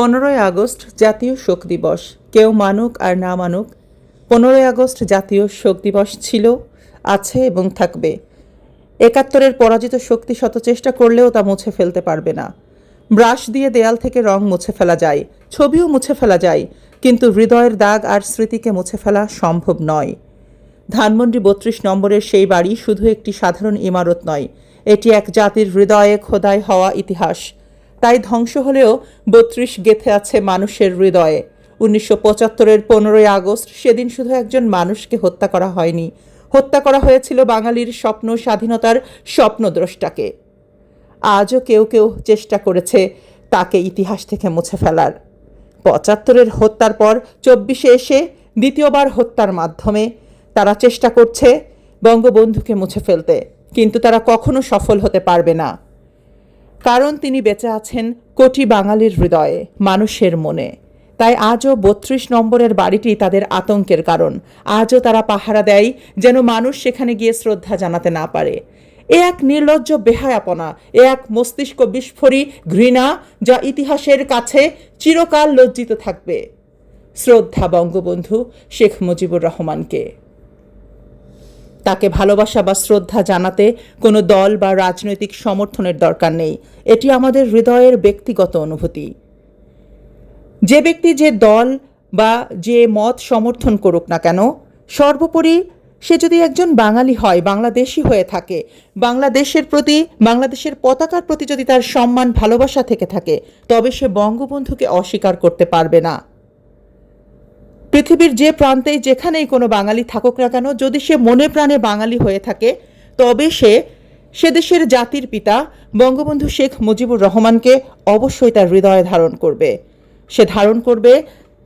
15ই August জাতীয় শোক দিবস। কেউ মানুক আর না মানুক, 15ই আগস্ট জাতীয় শোক দিবস ছিল, আছে এবং থাকবে। 71-এর পরাজিত শক্তি শত চেষ্টা করলেও তা মুছে ফেলতে পারবে না। ব্রাশ দিয়ে দেয়াল থেকে রং মুছে ফেলা যায়, ছবিও মুছে ফেলা যায়, কিন্তু হৃদয়ের দাগ আর স্মৃতিকে মুছে ফেলা সম্ভব নয়। ধানমন্ডি 32 নম্বরের সেই বাড়ি শুধু একটি সাধারণ ইমারত নয়, এটি এক জাতির হৃদয়ে খোদাই হওয়া ইতিহাস। তাই ধ্বংস হলেও 32 গেঁথে আছে মানুষের হৃদয়ে। 1975-এর 15ই আগস্ট, সেদিন শুধু একজন মানুষকে হত্যা করা হয়নি, হত্যা করা হয়েছিল বাঙালির স্বপ্ন, স্বাধীনতার স্বপ্নদ্রষ্টাকে। আজও কেউ কেউ চেষ্টা করেছে তাকে ইতিহাস থেকে মুছে ফেলার। 75-এর হত্যার পর 24-এ এসে দ্বিতীয়বার হত্যার মাধ্যমে তারা চেষ্টা করছে বঙ্গবন্ধুকে মুছে ফেলতে, কিন্তু তারা কখনো সফল হতে পারবে না, কারণ তিনি বেঁচে আছেন কোটি বাঙালির হৃদয়ে, মানুষের মনে। তাই আজও 32 নম্বরের বাড়িটি তাদের আতঙ্কের কারণ। আজও তারা পাহারা দেয় যেন মানুষ সেখানে গিয়ে শ্রদ্ধা জানাতে না পারে। এ এক নির্লজ্জ বেহায়াপনা, এ এক মস্তিষ্ক বিস্ফোরী ঘৃণা, যা ইতিহাসের কাছে চিরকাল লজ্জিত থাকবে। শ্রদ্ধা বঙ্গবন্ধু শেখ মুজিবুর রহমানকে। তাকে ভালোবাসা বা শ্রদ্ধা জানাতে কোনো দল বা রাজনৈতিক সমর্থনের দরকার নেই। এটি আমাদের হৃদয়ের ব্যক্তিগত অনুভূতি। যে ব্যক্তি যে দল বা যে মত সমর্থন করুক না কেন, সর্বোপরি সে যদি একজন বাঙালি হয়, বাংলাদেশি হয়ে থাকে, বাংলাদেশের প্রতি, বাংলাদেশের পতাকার প্রতি যদি তার সম্মান ভালোবাসা থেকে থাকে, তবে সে বঙ্গবন্ধুকে অস্বীকার করতে পারবে না। পৃথিবীর যে প্রান্তেই যেখানেই কোনো বাঙালি থাকুক না কেন, যদি সে মনে প্রাণে বাঙালি হয়ে থাকে, তবে সে দেশের জাতির পিতা বঙ্গবন্ধু শেখ মুজিবুর রহমানকে অবশ্যই তার হৃদয়ে ধারণ করবে। সে ধারণ করবে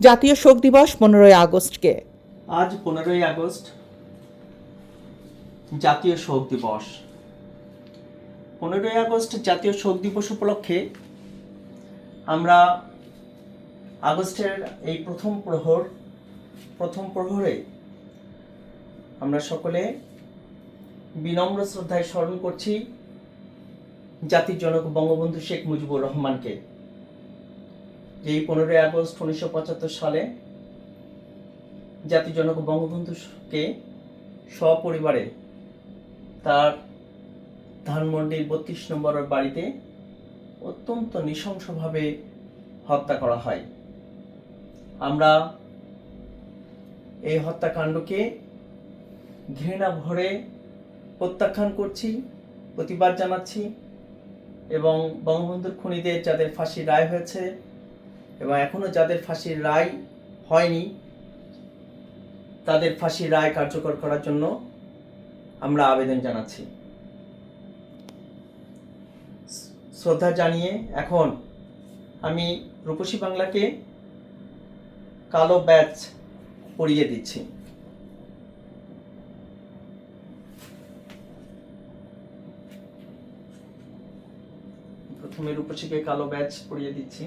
জাতীয় শোক দিবস 15ই আগস্টকে। আজ 15ই আগস্ট জাতীয় শোক দিবস। 15ই আগস্ট জাতীয় শোক দিবস উপলক্ষে আমরা আগস্টের এই প্রথম প্রহরে আমরা সকলে বিনম্র শ্রদ্ধায় স্মরণ করছি জাতির জনক বঙ্গবন্ধু শেখ মুজিবুর রহমানকে। এই 15ই আগস্ট 1975 সালে জাতির জনক বঙ্গবন্ধুকে সপরিবারে তার ধানমন্ডির 32 নম্বরের বাড়িতে অত্যন্ত নৃশংসভাবে হত্যা করা হয়। আমরা এই হত্যাকাণ্ডকে ঘৃণা ভরে প্রত্যাখ্যান করছি, প্রতিবাদ জানাচ্ছি, এবং বঙ্গবন্ধুর খুনিদের যাদের ফাঁসির রায় হয়েছে এবং এখনো যাদের ফাঁসির রায় হয়নি, তাদের ফাঁসির রায় কার্যকর করার জন্য আমরা আবেদন জানাচ্ছি। শ্রদ্ধা জানিয়ে এখন আমি রূপসী বাংলাকে কালো ব্যাচ পরিয়ে দিচ্ছি। প্রথমে রূপসীকে কালো ব্যাচ পরিয়ে দিচ্ছি।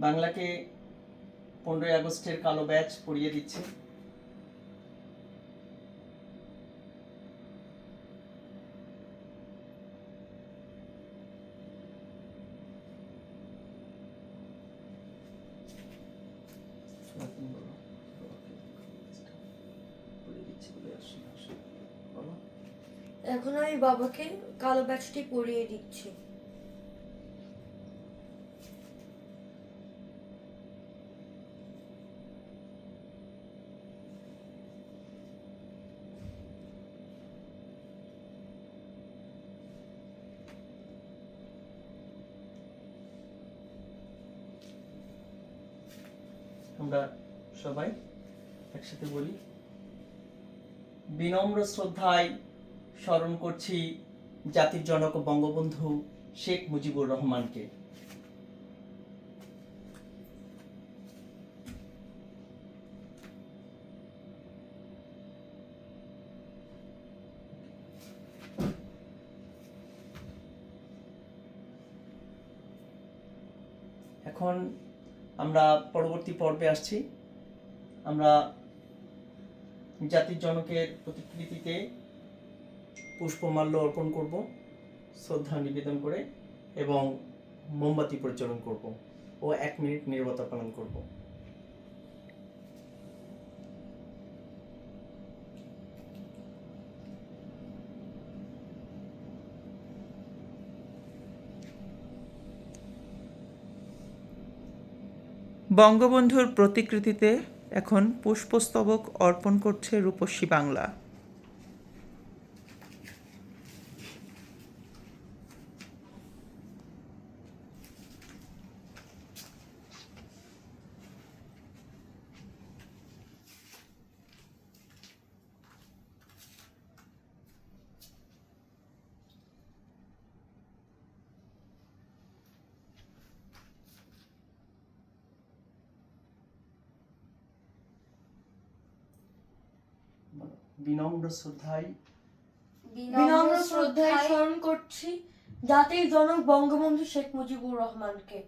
বাংলাকে 15ই আগস্টের কালো ব্যাচ পরিয়ে দিচ্ছি। এখন আমি বাবাকে কালো ব্যাচটি পরিয়ে দিচ্ছি। আমরা সবাই একসাথে বলি, বিনম্র শ্রদ্ধায় স্মরণ করছি জাতির জনক বঙ্গবন্ধু শেখ মুজিবুর রহমানকে। এখন আমরা পরবর্তী পর্বে আসছি। আমরা জাতির জনকের প্রতিকৃতিতে পুষ্পমাল্য অর্পণ করব, শ্রদ্ধা নিবেদন করে, এবং মোমবাতি প্রজ্বলন করব ও 1 মিনিট নীরবতা পালন করব। বঙ্গবন্ধুর প্রতিকৃতিতে এখন পুষ্পস্তবক অর্পণ করছে রূপসী বাংলা। বিনম্র শ্রদ্ধায় বিনম্র শ্রদ্ধায় স্মরণ করছি জাতির জনক বঙ্গবন্ধু শেখ মুজিবুর রহমানকে।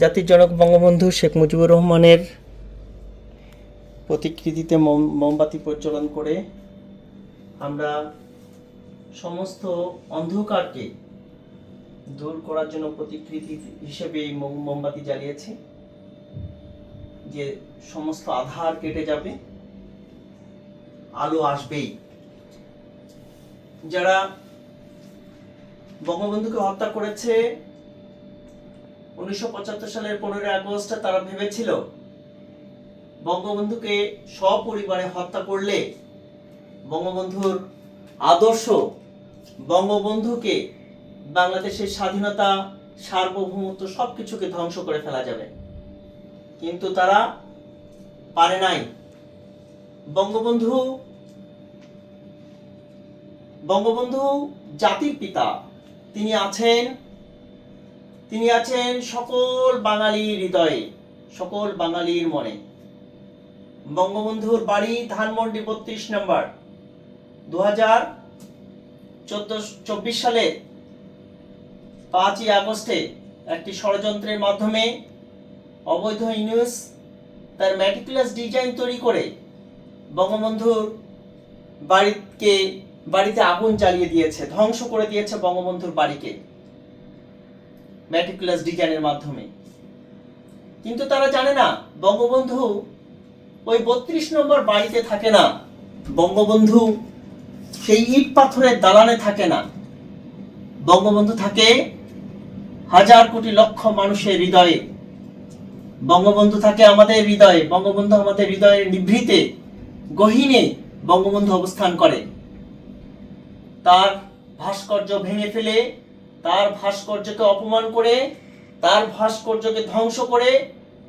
জাতির জনক বঙ্গবন্ধু শেখ মুজিবুর রহমানের প্রতিকৃতিতে মোমবাতি প্রজ্বলন করে আমরা সমস্ত অন্ধকারকে দূর করার জন্য প্রতিকৃতি হিসেবে এই মোমবাতি জ্বালিয়েছি, যে সমস্ত আধার কেটে যাবে, আলো আসবেই। যারা বঙ্গবন্ধুকে হত্যা করেছে 1975 সালের 15 আগস্ট, তারা ভেবেছিল বঙ্গবন্ধুকে সপরিবারে হত্যা করলে বঙ্গবন্ধুর আদর্শ, বঙ্গবন্ধুকে বাংলাদেশের স্বাধীনতা, সার্বভৌমত্ব সবকিছুকে ধ্বংস করে ফেলা যাবে, কিন্তু তারা পারে নাই। বঙ্গবন্ধু জাতির পিতা। তিনি আছেন সকল বাঙালির হৃদয়ে, সকল বাঙালির মনে। বঙ্গবন্ধুর বাড়ি ধানমন্ডি 32 নম্বর। 2024 সালে 5ই আগস্টে একটি ষড়যন্ত্রের মাধ্যমে অবৈধ ইউনুস তার ম্যাটিকুলাস ডিজাইন তৈরি করে বঙ্গবন্ধুর বাড়িতে আগুন জ্বালিয়ে দিয়েছে, ধ্বংস করে দিয়েছে বঙ্গবন্ধুর বাড়িকে ম্যাটিকুলাস ডিজাইনের মাধ্যমে। কিন্তু তারা জানে না বঙ্গবন্ধু ওই 32 নম্বর বাড়িতে থাকে না, বঙ্গবন্ধু সেই ইট পাথরের দালানে থাকে না, বঙ্গবন্ধু থাকে হাজার কোটি লক্ষ মানুষের হৃদয়ে। বঙ্গবন্ধু থাকে আমাদের হৃদয়ে, বঙ্গবন্ধু আমাদের হৃদয়ের নিভৃতে গহীনে বঙ্গবন্ধু অবস্থান করে। তার ভাস্কর্য ভেঙে ফেলে, তার ভাস্কর্যকে অপমান করে, তার ভাস্কর্যকে ধ্বংস করে,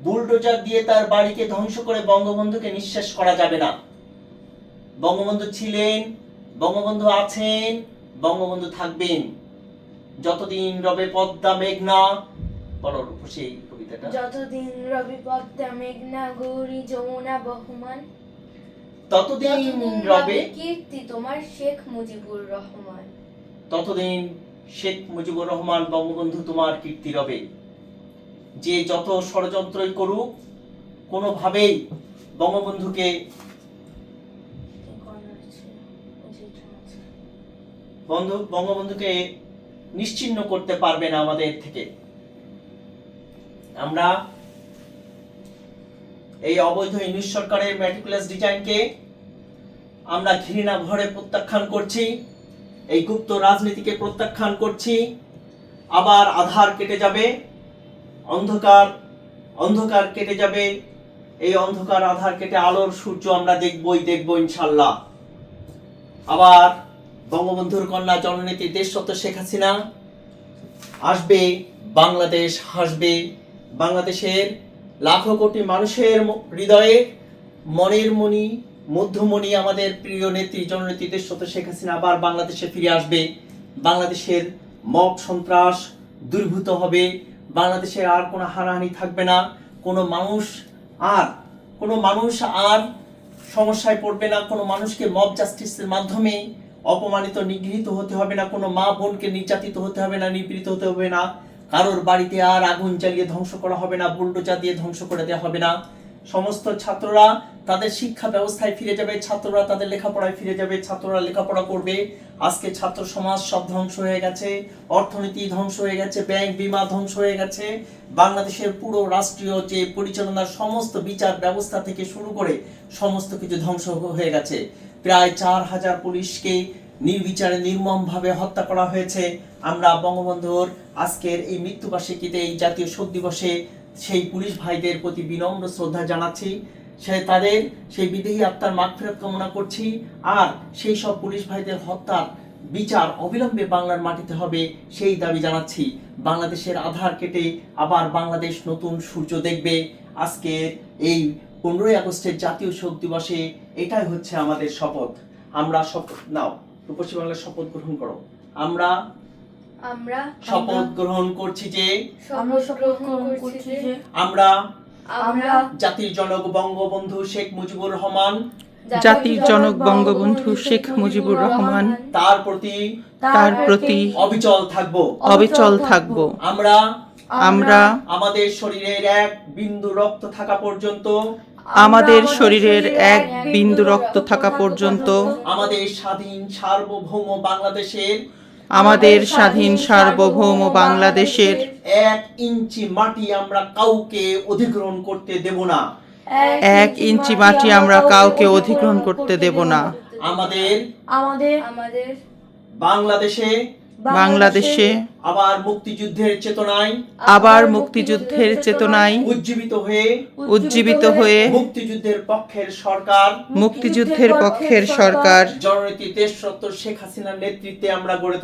বুলডোজার দিয়ে তার বাড়িকে ধ্বংস করে বঙ্গবন্ধুকে নিঃশেষ করা যাবে না। বঙ্গবন্ধু ছিলেন, বঙ্গবন্ধু আছেন, বঙ্গবন্ধু থাকবেন যতদিন রবে পদ্মা মেঘনা। বলো সেই কবিতাটা। যতদিন রবি পদ্মা মেঘনা গৌরী যমুনা বহমান, ততদিন রবে কীর্তি তোমার শেখ মুজিবুর রহমান। ততদিন শেখ মুজিবুর রহমান বঙ্গবন্ধু তোমার কীর্তি রবে। যে যত ষড়যন্ত্রই করুক, কোনোভাবেই বঙ্গবন্ধুকে বঙ্গবন্ধুকে নিশ্চিহ্ন করতে পারবে না আমাদের থেকে। আমরা এই অবৈধ ইউনুস সরকারের ম্যাটিকুলাস ডিজাইনকে আমরা ঘৃণা ভরে প্রত্যাখ্যান করছি, এই গুপ্ত রাজনীতিকে প্রত্যাখ্যান করছি। আবার আধার কেটে যাবে, অন্ধকার কেটে যাবে, এই অন্ধকার আধার কেটে আলোর সূর্য আমরা দেখবো ইনশাল্লাহ। আবার বঙ্গবন্ধুর কন্যা জননেত্রী দেশরত্ন শেখ হাসিনা আসবে, বাংলাদেশ হাসবে। বাংলাদেশের লাখো কোটি মানুষের হৃদয়ে মনের মণি, মধ্যমণি আমাদের প্রিয় নেত্রী জননেত্রী দেশরত্ন শেখ হাসিনা আবার বাংলাদেশে ফিরে আসবে। বাংলাদেশের মব সন্ত্রাস দূরীভূত হবে, বাংলাদেশের আর কোনো হানাহানি থাকবে না, কোনো মানুষ আর সমস্যায় পড়বে না, কোনো মানুষকে মব জাস্টিসের মাধ্যমে অপমানিত নিগৃহীত হতে হবে না, কোনো মা বোনকে নির্যাতিত হতে হবে না, নিপীড়িত হতে হবে না, কারোর বাড়িতে আর আগুন জ্বালিয়ে ধ্বংস করা হবে না, বুলডোজার দিয়ে ধ্বংস করে দেওয়া হবে না। সমস্ত ছাত্ররা তাদের শিক্ষা ব্যবস্থায় ফিরে যাবে, ছাত্ররা তাদের লেখাপড়ায় ফিরে যাবে, ছাত্ররা লেখাপড়া করবে। আজকে ছাত্র সমাজ সব ধ্বংস হয়ে গেছে, অর্থনীতি ধ্বংস হয়ে গেছে, ব্যাংক বিমা ধ্বংস হয়ে গেছে, বাংলাদেশের পুরো রাষ্ট্রীয় যে পরিচালনার সমস্ত বিচার ব্যবস্থা থেকে শুরু করে সমস্ত কিছু ধ্বংস হয়ে গেছে। প্রায় 4000 পুলিশকে নির্বিচারে নির্মমভাবে হত্যা করা হয়েছে। আমরা বঙ্গবন্ধুর আজকের এই মৃত্যুবার্ষিকীতে, এই জাতীয় শোক দিবসে সেই পুলিশ ভাইদের প্রতি বিনম্র শ্রদ্ধা জানাচ্ছি। সেই বিদেহী আত্মার মাগফিরাত কামনা করছি। আর সেই সব পুলিশ ভাইদের হত্যার বিচার অবিলম্বে বাংলার মাটিতে হবে সেই দাবি জানাচ্ছি। বাংলাদেশের আধার কেটে আবার বাংলাদেশ নতুন সূর্য দেখবে। আজকে এই 15ই আগস্টের জাতীয় শোক দিবসে এটাই হচ্ছে আমাদের শপথ। আমরা শপথ নাও, রূপসী বাংলার শপথ গ্রহণ করো। আমরা শপথ গ্রহণ করছি যে আমরা জাতির জনক বঙ্গবন্ধু শেখ মুজিবুর রহমান তার প্রতি অবিচল থাকব। আমরা আমাদের শরীরের এক বিন্দু রক্ত থাকা পর্যন্ত আমাদের স্বাধীন সার্বভৌম বাংলাদেশের 1 ইঞ্চি মাটি আমরা কাউকে অধিগ্রহণ করতে দেব না। 1 ইঞ্চি মাটি আমরা কাউকে অধিগ্রহণ করতে দেব না। আমাদের বাংলাদেশে আবার মুক্তিযুদ্ধের চেতনায় উজ্জীবিত হয়ে মুক্তিযুদ্ধের পক্ষের সরকার জননেত্রী দেশরত্ন শেখ হাসিনার নেতৃত্বে আমরা গড়ে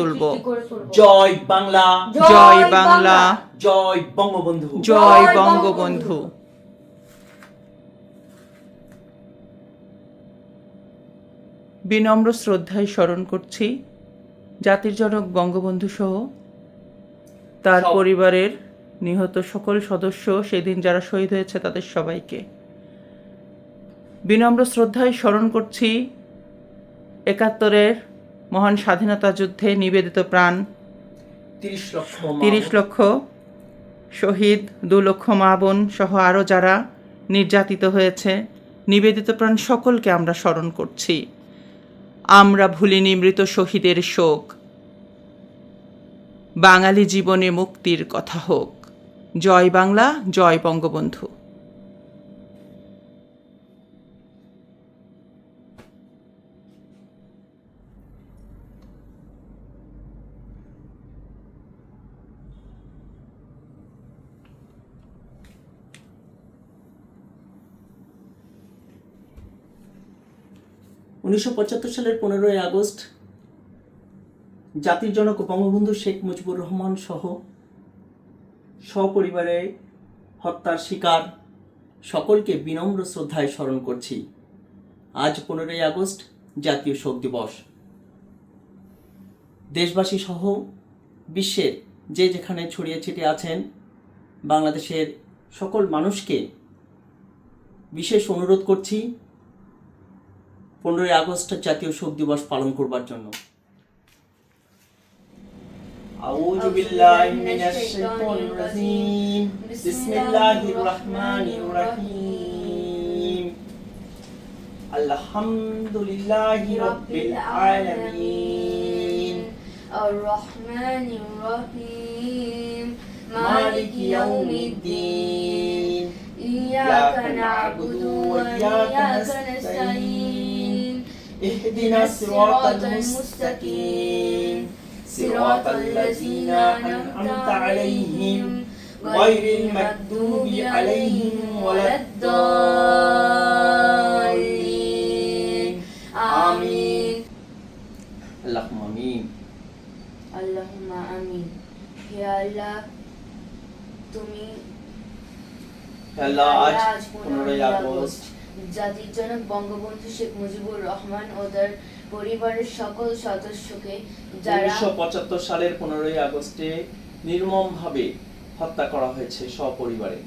তুলব। জয় বাংলা, জয় বঙ্গবন্ধু। বিনম্র শ্রদ্ধায় স্মরণ করছি জাতির জনক বঙ্গবন্ধু সহ তার পরিবারের নিহত সকল সদস্য, সেদিন যারা শহীদ হয়েছে তাদের সবাইকে। বিনম্র শ্রদ্ধায় স্মরণ করছি ৭১-এর মহান স্বাধীনতা যুদ্ধে নিবেদিত প্রাণ 30 লক্ষ শহীদ, 2 লক্ষ মা বোন সহ আরও যারা নির্যাতিত হয়েছে, নিবেদিত প্রাণ সকলকে আমরা স্মরণ করছি। আমরা ভুলিনি মৃত শহীদের শোক, বাঙালি জীবনে মুক্তির কথা হোক। জয় বাংলা, জয় বঙ্গবন্ধু। 1975 সালের 15ই আগস্ট জাতির জনক বঙ্গবন্ধু শেখ মুজিবুর রহমান সহ সপরিবারে হত্যার শিকার সকলকে বিনম্র শ্রদ্ধায় স্মরণ করছি। আজ 15ই আগস্ট জাতীয় শোক দিবস। দেশবাসী সহ বিশ্বের যে যেখানে ছড়িয়ে ছিটিয়ে আছেন, বাংলাদেশের সকল মানুষকে বিশেষ অনুরোধ করছি 15ই আগস্ট জাতীয় শোক দিবস পালন করবার জন্য। আউযু বিল্লাহি মিনাশ শাইতানির রাজিম। বিসমিল্লাহির রহমানির রহিম। আলহামদুলিল্লাহি রাব্বিল আলামিন। আর রহমানির রহিম। মালিকি ইয়াউমিদ্দিন। ইয়াকা না'বুদু ওয়া ইয়াকা নাস্তাঈন। ইহদিনাস সিরাতাল মুস্তাকিম। صراط الذين أنعمت عليهم গায়রিল মাগদুবি আলাইহিম ওয়ালাদ-দাল্লিন আমিন। আল্লাহুম্মা আমিন। আল্লাহুম্মা আমিন। হে আল্লাহ, তুমি আল্লাহ, আজ আজ 15ই আগস্ট জাতির জনক বঙ্গবন্ধু শেখ মুজিবুর রহমান ও তার পরিবারের সকল সদস্যকে যারা 1975 সালের 15ই আগস্টে নির্মমভাবে হত্যা করা হয়েছে সপরিবারে।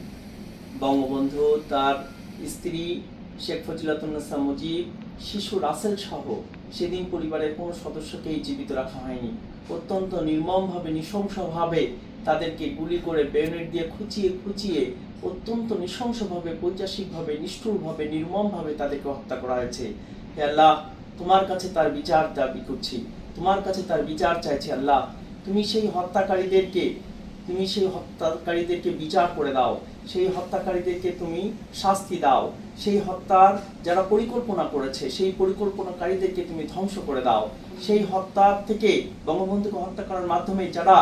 বঙ্গবন্ধু, তার স্ত্রী শেখ ফজিলাতুন্নেসা মুজিব, শিশু রাসেল সহ সেদিন পরিবারের কোনো সদস্যকেই জীবিত রাখা হয়নি। অত্যন্ত নির্মমভাবে, নৃশংসভাবে তাদেরকে গুলি করে বেয়োনেট দিয়ে খুঁচিয়ে খুঁচিয়ে অত্যন্ত নৃশংসভাবে, পৈশাসিকভাবে, নিষ্ঠুরভাবে, নির্মমভাবে তাদেরকে হত্যা করা হয়েছে। হে আল্লাহ, তোমার কাছে তার বিচার দাবি করছি, তোমার কাছে তার বিচার চাইছি। আল্লাহ, তুমি সেই হত্যাকারীদেরকে বিচার করে দাও, সেই হত্যাকারীদেরকে তুমি শাস্তি দাও, সেই হত্যার যারা পরিকল্পনা করেছে সেই পরিকল্পনাকারীদেরকে তুমি ধ্বংস করে দাও। সেই হত্যার থেকে, বঙ্গবন্ধুকে হত্যা করার মাধ্যমে যারা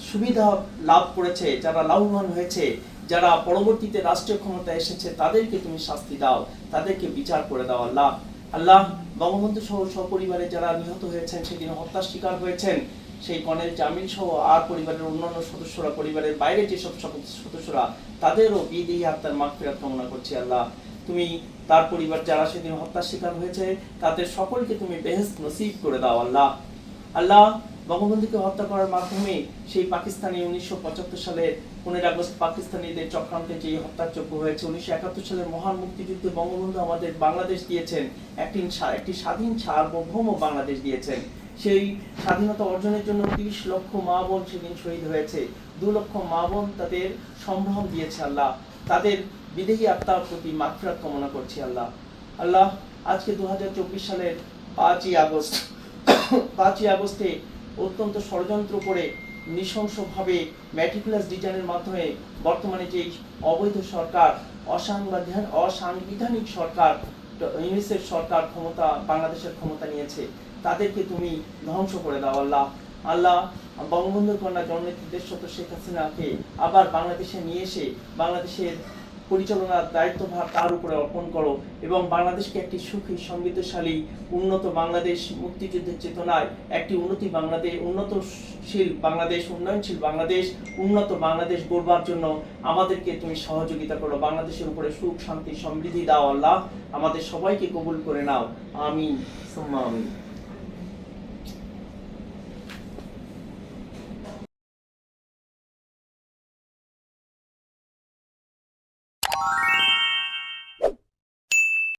সুবিধা লাভ করেছে, যারা লাভবান হয়েছে, যারা পরবর্তীতে রাষ্ট্রীয় ক্ষমতায় এসেছে, তাদেরকে তুমি শাস্তি দাও, তাদেরকে বিচার করে দাও। আল্লাহ, আল্লাহ, বঙ্গবন্ধু সহ সপরিবারে যারা নিহত হয়েছেন, সেদিন হত্যার শিকার হয়েছেন, সেই কর্নেল জামিল সহ আর পরিবারের অন্যান্য সদস্যরা, পরিবারের বাইরে যেসব সদস্যরা, তাদেরও বিদেহী আত্মার মাগফিরাত কামনা করছি। আল্লাহ, তুমি তার পরিবার যারা সেদিন হত্যার শিকার হয়েছে, তাদের সকলকে তুমি বেহেশত নসিব করে দাও। আল্লাহ, আল্লাহ, বঙ্গবন্ধুকে হত্যা করার মাধ্যমে সেই পাকিস্তানি 1975 সালের 15 আগস্ট পাকিস্তানিদের চক্রান্তে যে হত্যাযজ্ঞ হয়েছে, 1971 সালের মহান মুক্তিযুদ্ধে বঙ্গবন্ধু আমাদের বাংলাদেশ দিয়েছেন, একটি স্বাধীন সার্বভৌম বাংলাদেশ দিয়েছেন। সেই স্বাধীনতা অর্জনের জন্য 30 লক্ষ মা বোন সেদিন শহীদ হয়েছে, 2 লক্ষ মা বোন তাদের সম্ভ্রম দিয়েছে। আল্লাহ, তাদের বিদেহী আত্মার প্রতি মাগফিরাত কামনা করছি। আল্লাহ, আল্লাহ, আজকে 2024 সালের 5ই আগস্টে অত্যন্ত ষড়যন্ত্র করে নৃশংসভাবে ম্যাট্রিকুলাস ডিজাইনের মাধ্যমে বর্তমানে যে অবৈধ সরকার, অসাংবিধানিক সরকার, ইউনিসেফ সরকার বাংলাদেশের ক্ষমতা নিয়েছে, তাদেরকে তুমি ধ্বংস করে দাও। আল্লাহ, আল্লাহ, বঙ্গবন্ধুর কন্যা জননেত্রী দেশরত শেখ হাসিনাকে আবার বাংলাদেশে নিয়ে এসে বাংলাদেশের পরিচালনার দায়িত্বভার তার উপরে অর্পণ করো এবং বাংলাদেশকে একটি সুখী, সমৃদ্ধশালী, উন্নত বাংলাদেশ, মুক্তিযুদ্ধের চেতনায় একটি উন্নয়নশীল বাংলাদেশ, উন্নত বাংলাদেশ গড়বার জন্য আমাদেরকে তুমি সহযোগিতা করো। বাংলাদেশের উপরে সুখ, শান্তি, সমৃদ্ধি দাও। আল্লাহ, আমাদের সবাইকে কবুল করে নাও। আমিন, সুম্মা আমিন।